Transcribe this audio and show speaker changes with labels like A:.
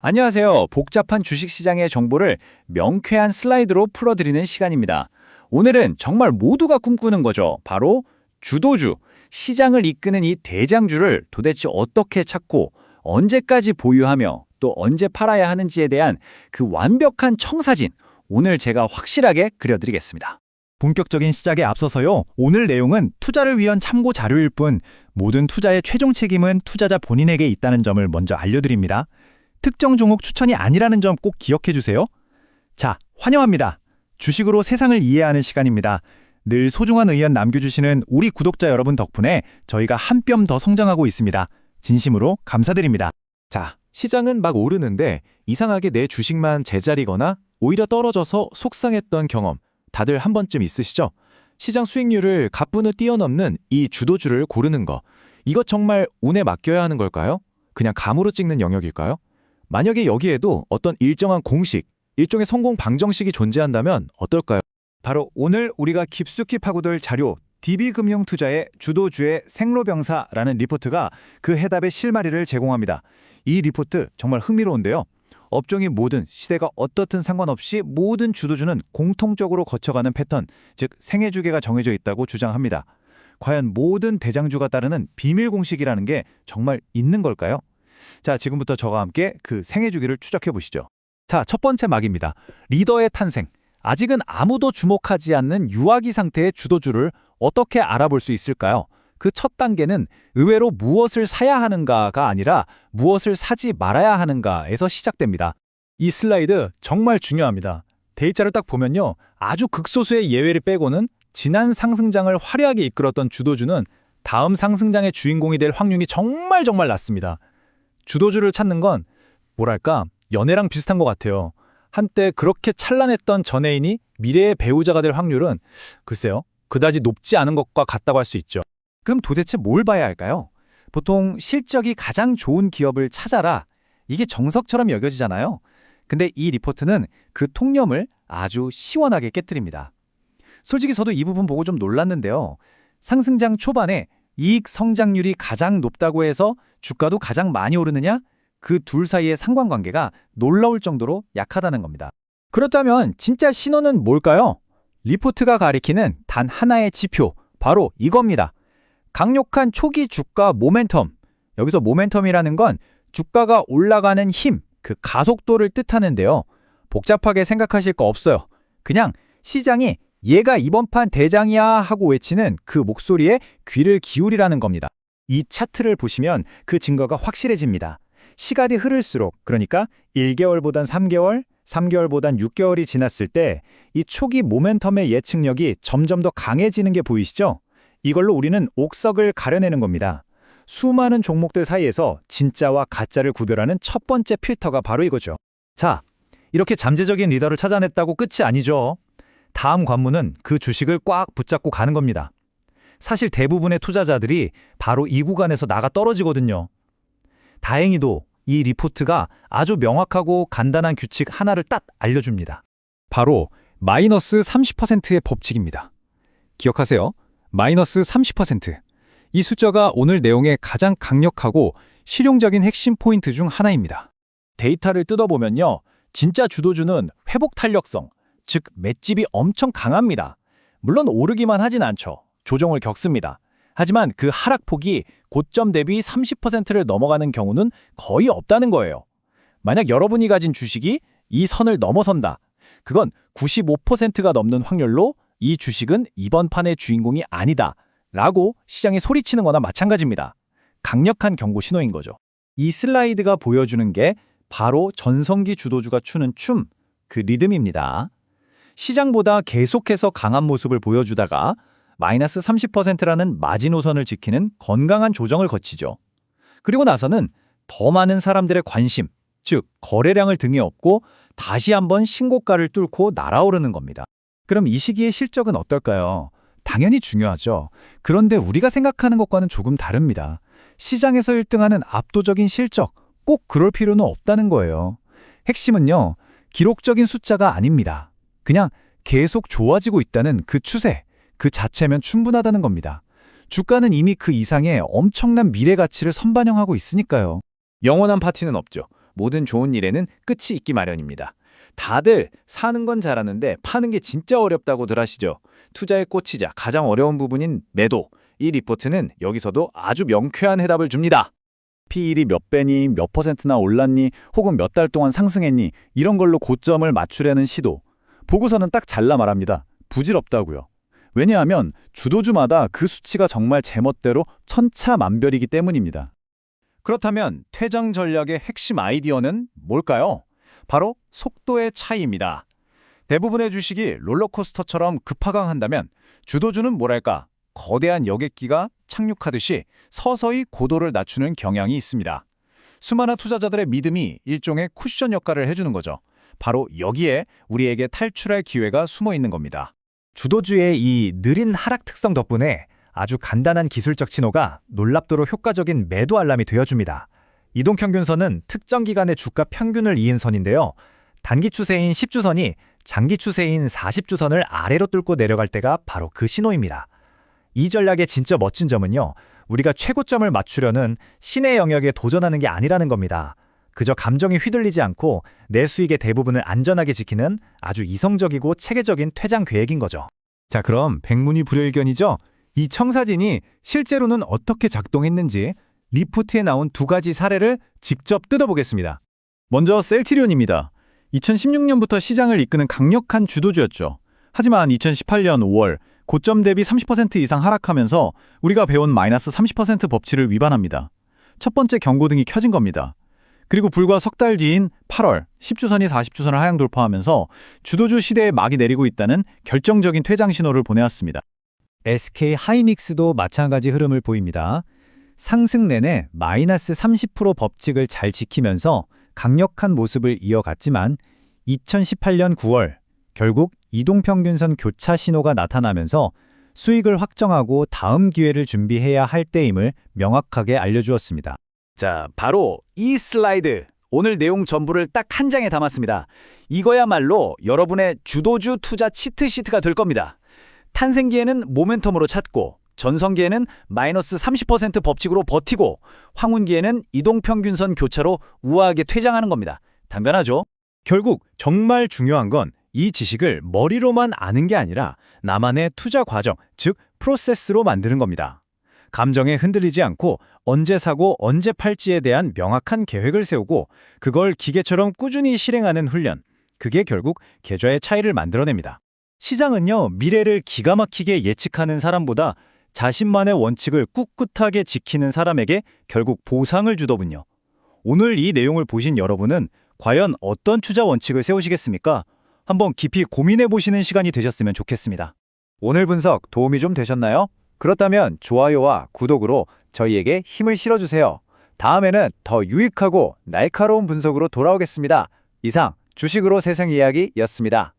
A: 안녕하세요. 복잡한 주식시장의 정보를 명쾌한 슬라이드로 풀어드리는 시간입니다. 오늘은 정말 모두가 꿈꾸는 거죠. 바로 주도주, 시장을 이끄는 이 대장주를 도대체 어떻게 찾고 언제까지 보유하며 또 언제 팔아야 하는지에 대한 그 완벽한 청사진, 오늘 제가 확실하게 그려드리겠습니다.
B: 본격적인 시작에 앞서서요. 오늘 내용은 투자를 위한 참고 자료일 뿐 모든 투자의 최종 책임은 투자자 본인에게 있다는 점을 먼저 알려드립니다. 특정 종목 추천이 아니라는 점 꼭 기억해 주세요. 자, 환영합니다. 주식으로 세상을 이해하는 시간입니다. 늘 소중한 의견 남겨주시는 우리 구독자 여러분 덕분에 저희가 한 뼘 더 성장하고 있습니다. 진심으로 감사드립니다.
C: 자, 시장은 막 오르는데 이상하게 내 주식만 제자리거나 오히려 떨어져서 속상했던 경험 다들 한 번쯤 있으시죠? 시장 수익률을 가뿐히 뛰어넘는 이 주도주를 고르는 거, 이것 정말 운에 맡겨야 하는 걸까요? 그냥 감으로 찍는 영역일까요? 만약에 여기에도 어떤 일정한 공식, 일종의 성공 방정식이 존재한다면 어떨까요?
B: 바로 오늘 우리가 깊숙이 파고들 자료 DB금융투자의 주도주의 생로병사라는 리포트가 그 해답의 실마리를 제공합니다. 이 리포트 정말 흥미로운데요. 업종이 뭐든 시대가 어떻든 상관없이 모든 주도주는 공통적으로 거쳐가는 패턴, 즉 생애주기가 정해져 있다고 주장합니다. 과연 모든 대장주가 따르는 비밀 공식이라는 게 정말 있는 걸까요? 자, 지금부터 저와 함께 그 생애주기를 추적해 보시죠.
A: 자, 첫 번째 막입니다. 리더의 탄생. 아직은 아무도 주목하지 않는 유아기 상태의 주도주를 어떻게 알아볼 수 있을까요? 그 첫 단계는 의외로 무엇을 사야 하는가가 아니라 무엇을 사지 말아야 하는가에서 시작됩니다. 이 슬라이드 정말 중요합니다. 데이터를 딱 보면요. 아주 극소수의 예외를 빼고는 지난 상승장을 화려하게 이끌었던 주도주는 다음 상승장의 주인공이 될 확률이 정말 낮습니다. 주도주를 찾는 건 뭐랄까 연애랑 비슷한 것 같아요. 한때 그렇게 찬란했던 전애인이 미래의 배우자가 될 확률은 글쎄요. 그다지 높지 않은 것과 같다고 할 수 있죠. 그럼 도대체 뭘 봐야 할까요? 보통 실적이 가장 좋은 기업을 찾아라. 이게 정석처럼 여겨지잖아요. 근데 이 리포트는 그 통념을 아주 시원하게 깨트립니다. 솔직히 저도 이 부분 보고 좀 놀랐는데요. 상승장 초반에 이익 성장률이 가장 높다고 해서 주가도 가장 많이 오르느냐? 그 둘 사이의 상관관계가 놀라울 정도로 약하다는 겁니다. 그렇다면 진짜 신호는 뭘까요? 리포트가 가리키는 단 하나의 지표, 바로 이겁니다. 강력한 초기 주가 모멘텀. 여기서 모멘텀이라는 건 주가가 올라가는 힘, 그 가속도를 뜻하는데요. 복잡하게 생각하실 거 없어요. 그냥 시장이 얘가 이번 판 대장이야 하고 외치는 그 목소리에 귀를 기울이라는 겁니다. 이 차트를 보시면 그 증거가 확실해집니다. 시간이 흐를수록, 그러니까 1개월보단 3개월, 3개월보단 6개월이 지났을 때 이 초기 모멘텀의 예측력이 점점 더 강해지는 게 보이시죠? 이걸로 우리는 옥석을 가려내는 겁니다. 수많은 종목들 사이에서 진짜와 가짜를 구별하는 첫 번째 필터가 바로 이거죠. 자, 이렇게 잠재적인 리더를 찾아냈다고 끝이 아니죠. 다음 관문은 그 주식을 꽉 붙잡고 가는 겁니다. 사실 대부분의 투자자들이 바로 이 구간에서 나가 떨어지거든요. 다행히도 이 리포트가 아주 명확하고 간단한 규칙 하나를 딱 알려줍니다. 바로 마이너스 30%의 법칙입니다. 기억하세요. 마이너스 30%. 이 숫자가 오늘 내용의 가장 강력하고 실용적인 핵심 포인트 중 하나입니다. 데이터를 뜯어보면요. 진짜 주도주는 회복 탄력성, 즉 맷집이 엄청 강합니다. 물론 오르기만 하진 않죠. 조정을 겪습니다. 하지만 그 하락폭이 고점 대비 30%를 넘어가는 경우는 거의 없다는 거예요. 만약 여러분이 가진 주식이 이 선을 넘어선다. 그건 95%가 넘는 확률로 이 주식은 이번 판의 주인공이 아니다. 라고 시장이 소리치는 거나 마찬가지입니다. 강력한 경고 신호인 거죠. 이 슬라이드가 보여주는 게 바로 전성기 주도주가 추는 춤, 그 리듬입니다. 시장보다 계속해서 강한 모습을 보여주다가 마이너스 30%라는 마지노선을 지키는 건강한 조정을 거치죠. 그리고 나서는 더 많은 사람들의 관심, 즉 거래량을 등에 업고 다시 한번 신고가를 뚫고 날아오르는 겁니다. 그럼 이 시기의 실적은 어떨까요? 당연히 중요하죠. 그런데 우리가 생각하는 것과는 조금 다릅니다. 시장에서 1등하는 압도적인 실적, 꼭 그럴 필요는 없다는 거예요. 핵심은요, 기록적인 숫자가 아닙니다. 그냥 계속 좋아지고 있다는 그 추세, 그 자체면 충분하다는 겁니다. 주가는 이미 그 이상의 엄청난 미래 가치를 선반영하고 있으니까요.
C: 영원한 파티는 없죠.
B: 모든 좋은 일에는 끝이 있기 마련입니다. 다들 사는 건 잘하는데 파는 게 진짜 어렵다고들 하시죠. 투자의 꽃이자 가장 어려운 부분인 매도. 이 리포트는 여기서도 아주 명쾌한 해답을 줍니다.
A: P율이 몇 배니, 몇 퍼센트나 올랐니, 혹은 몇 달 동안 상승했니, 이런 걸로 고점을 맞추려는 시도. 보고서는 딱 잘라 말합니다. 부질없다고요. 왜냐하면 주도주마다 그 수치가 정말 제멋대로 천차만별이기 때문입니다.
B: 그렇다면 퇴장 전략의 핵심 아이디어는 뭘까요? 바로 속도의 차이입니다. 대부분의 주식이 롤러코스터처럼 급하강한다면 주도주는 뭐랄까 거대한 여객기가 착륙하듯이 서서히 고도를 낮추는 경향이 있습니다. 수많은 투자자들의 믿음이 일종의 쿠션 역할을 해주는 거죠. 바로 여기에 우리에게 탈출할 기회가 숨어 있는 겁니다.
A: 주도주의 이 느린 하락 특성 덕분에 아주 간단한 기술적 신호가 놀랍도록 효과적인 매도 알람이 되어줍니다. 이동평균선은 특정 기간의 주가 평균을 이은 선인데요. 단기 추세인 10주선이 장기 추세인 40주선을 아래로 뚫고 내려갈 때가 바로 그 신호입니다. 이 전략의 진짜 멋진 점은요, 우리가 최고점을 맞추려는 신의 영역에 도전하는 게 아니라는 겁니다. 그저 감정에 휘둘리지 않고 내 수익의 대부분을 안전하게 지키는 아주 이성적이고 체계적인 퇴장 계획인 거죠.
B: 자, 그럼 백문이 불여일견이죠? 이 청사진이 실제로는 어떻게 작동했는지 리포트에 나온 두 가지 사례를 직접 뜯어보겠습니다.
A: 먼저 셀트리온입니다. 2016년부터 시장을 이끄는 강력한 주도주였죠. 하지만 2018년 5월 고점 대비 30% 이상 하락하면서 우리가 배운 마이너스 30% 법칙을 위반합니다. 첫 번째 경고등이 켜진 겁니다. 그리고 불과 석 달 뒤인 8월 10주선이 40주선을 하향 돌파하면서 주도주 시대에 막이 내리고 있다는 결정적인 퇴장 신호를 보내왔습니다.
B: SK 하이닉스도 마찬가지 흐름을 보입니다. 상승 내내 마이너스 30% 법칙을 잘 지키면서 강력한 모습을 이어갔지만 2018년 9월 결국 이동평균선 교차 신호가 나타나면서 수익을 확정하고 다음 기회를 준비해야 할 때임을 명확하게 알려주었습니다.
A: 자, 바로 이 슬라이드. 오늘 내용 전부를 딱 한 장에 담았습니다. 이거야말로 여러분의 주도주 투자 치트시트가 될 겁니다. 탄생기에는 모멘텀으로 찾고, 전성기에는 마이너스 30% 법칙으로 버티고, 황혼기에는 이동평균선 교차로 우아하게 퇴장하는 겁니다. 당연하죠?
C: 결국 정말 중요한 건 이 지식을 머리로만 아는 게 아니라 나만의 투자 과정, 즉 프로세스로 만드는 겁니다. 감정에 흔들리지 않고 언제 사고 언제 팔지에 대한 명확한 계획을 세우고 그걸 기계처럼 꾸준히 실행하는 훈련. 그게 결국 계좌의 차이를 만들어냅니다. 시장은요, 미래를 기가 막히게 예측하는 사람보다 자신만의 원칙을 꿋꿋하게 지키는 사람에게 결국 보상을 주더군요. 오늘 이 내용을 보신 여러분은 과연 어떤 투자 원칙을 세우시겠습니까? 한번 깊이 고민해 보시는 시간이 되셨으면 좋겠습니다.
B: 오늘 분석 도움이 좀 되셨나요? 그렇다면 좋아요와 구독으로 저희에게 힘을 실어주세요. 다음에는 더 유익하고 날카로운 분석으로 돌아오겠습니다. 이상 주식으로 세상 이야기였습니다.